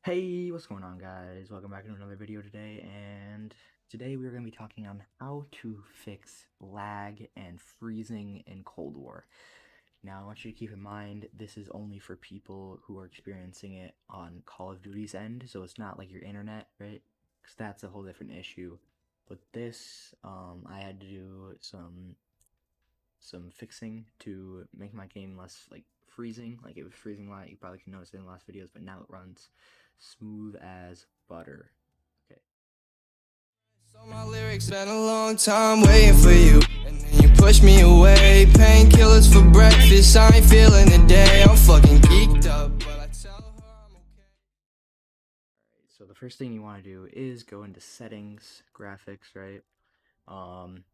Hey, what's going on, guys? Welcome back to another video today, and today we're going to be talking on how to fix lag and freezing in Cold War. Now, I want you to keep in mind, this is only for people who are experiencing it on Call of Duty's end, so it's not like your internet, right? Because that's a whole different issue. But this, I had to do some fixing to make my game less like freezing. Like it was freezing a lot. You probably can notice it in the last videos, but now it runs smooth as butter. Okay. So my lyrics spent a long time waiting for you, and then you push me away. Painkillers for breakfast, I ain't feeling the day. I'm fucking geeked up, but I tell her I'm okay. Alright, so the first thing you want to do is go into settings, graphics, right? Um,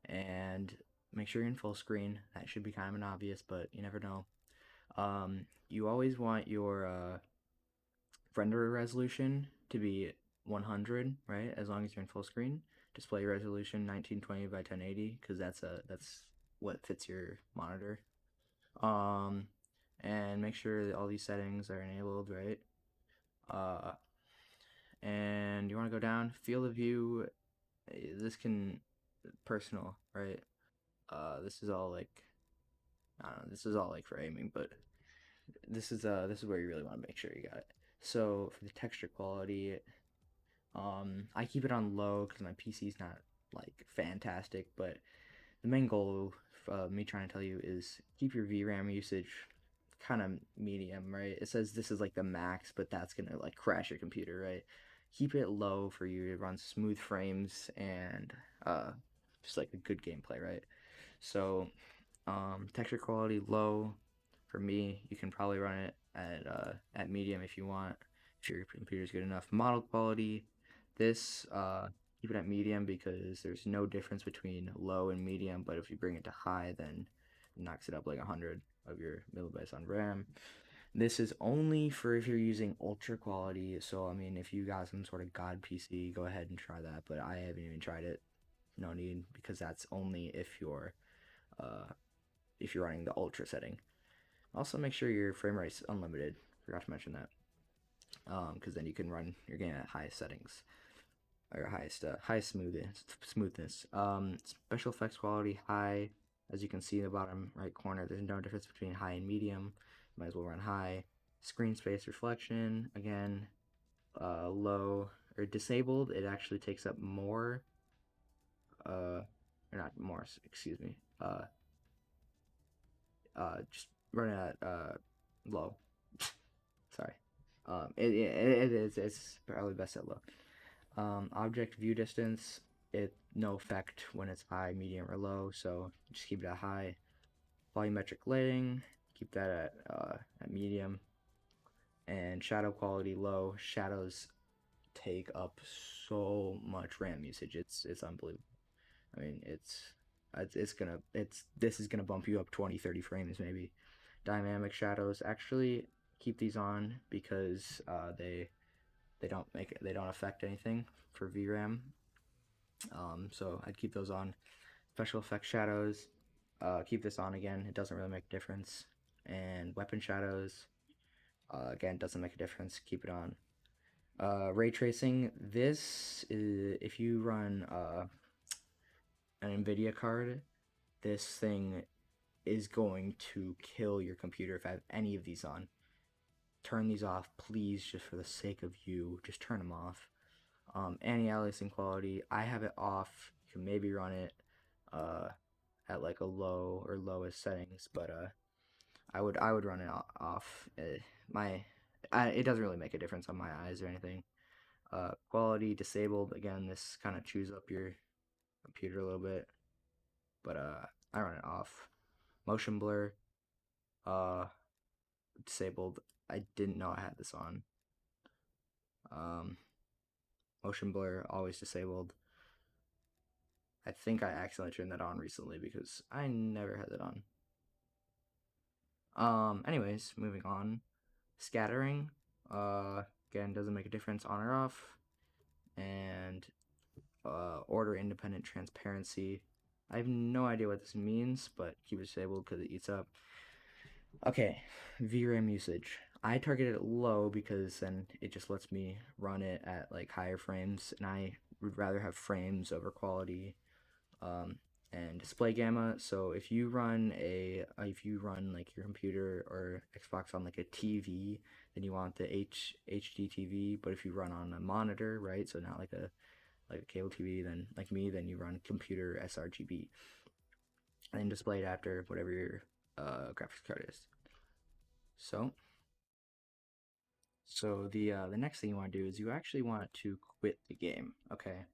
and make sure you're in full screen. That should be kind of an obvious, but you never know. You always want your render resolution to be 100, right? As long as you're in full screen. Display resolution 1920 by 1080 because that's what fits your monitor. Um, and make sure that all these settings are enabled, right? Uh, and you want to go down, field of view. This can personal, right? This is all like I don't know. This is all like for aiming, but this is where you really want to make sure you got it. So for the texture quality, I keep it on low because my PC's not like fantastic, but the main goal of me trying to tell you is keep your VRAM usage kind of medium, right? It says this is like the max, but that's gonna like crash your computer, right? Keep it low for you to run smooth frames and uh, just like a good gameplay, right? So texture quality low for me. You can probably run it at medium if you want, if your computer's good enough. Model quality, this keep it at medium because there's no difference between low and medium. But if you bring it to high, then it knocks it up like 100 of your millibytes on RAM. This is only for if you're using ultra quality. So I mean, if you got some sort of god PC, go ahead and try that. But I haven't even tried it. No need because that's only uh, if you're running the ultra setting. Also, make sure your frame rate's unlimited. Forgot to mention that. Because then you can run your game at highest settings or highest smoothness. Special effects quality high. As you can see in the bottom right corner, there's no difference between high and medium. Might as well run high. Screen space reflection again, low or disabled. It actually takes up more. Or not more. Excuse me. Just run it at low. Sorry. It is. It's probably best at low. Object view distance. It no effect when it's high, medium, or low. So just keep it at high. Volumetric lighting. Keep that at medium. And shadow quality low. Shadows take up so much RAM usage. It's unbelievable. I mean, it's this is gonna bump you up 20-30 frames maybe. Dynamic shadows, actually keep these on because they don't affect anything for VRAM. So I'd keep those on. Special effect shadows, keep this on again. It doesn't really make a difference. And weapon shadows, again, doesn't make a difference. Keep it on. Ray tracing. This is if you run an NVIDIA card, this thing is going to kill your computer if I have any of these on. Turn these off, please, just for the sake of you. Just turn them off. Anti-aliasing quality, I have it off. You can maybe run it uh, at like a low or lowest settings, but I would run it off. It doesn't really make a difference on my eyes or anything. Quality disabled, again, this kind of chews up your computer a little bit, but I run it off. Motion blur, uh, disabled. I didn't know I had this on. Um, Motion blur always disabled. I think I accidentally turned that on recently because I never had that on. Anyways, moving on. Scattering, again, doesn't make a difference on or off. And order independent transparency. I have no idea what this means, but keep it disabled because it eats up. Okay, VRAM usage. I target it low because then it just lets me run it at like higher frames, and I would rather have frames over quality. And display gamma. So if you run like your computer or Xbox on like a TV, then you want the HD TV. But if you run on a monitor, right, so not like a cable TV, then like me, then you run computer sRGB, and then display adapter, whatever your graphics card is. So the next thing you want to do is you actually want to quit the game, okay?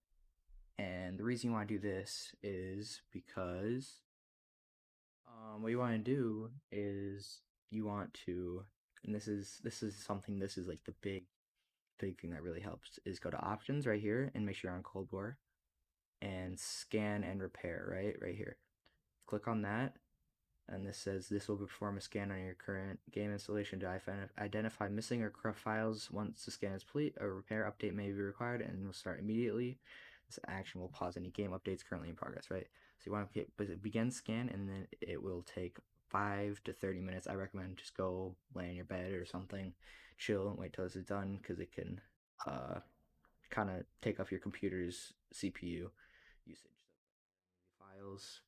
And the reason you want to do this is because what you want to do is you want to, and this is like the big thing that really helps, is go to options right here and make sure you're on Cold War, and scan and repair right here. Click on that, and this says this will perform a scan on your current game installation to identify missing or corrupt files. Once the scan is complete, a repair update may be required and will start immediately. This action will pause any game updates currently in progress, right? So you want to begin scan, and then it will take 5 to 30 minutes. I recommend just go lay in your bed or something, chill, and wait till this is done, because it can kind of take off your computer's CPU usage. Files,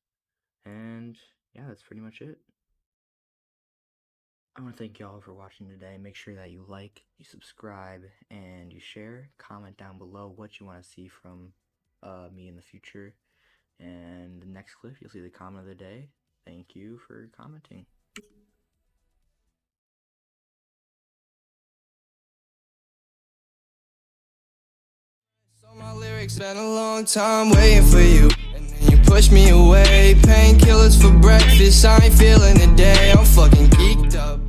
and yeah, that's pretty much it. I want to thank y'all for watching today. Make sure that you like, you subscribe, and you share. Comment down below what you want to see from me in the future. And the next clip, you'll see the comment of the day. Thank you for commenting. So my lyrics been a long time waiting for you, and then you push me away. Painkillers for breakfast, I ain't feeling the day. I'm fucking geeked up.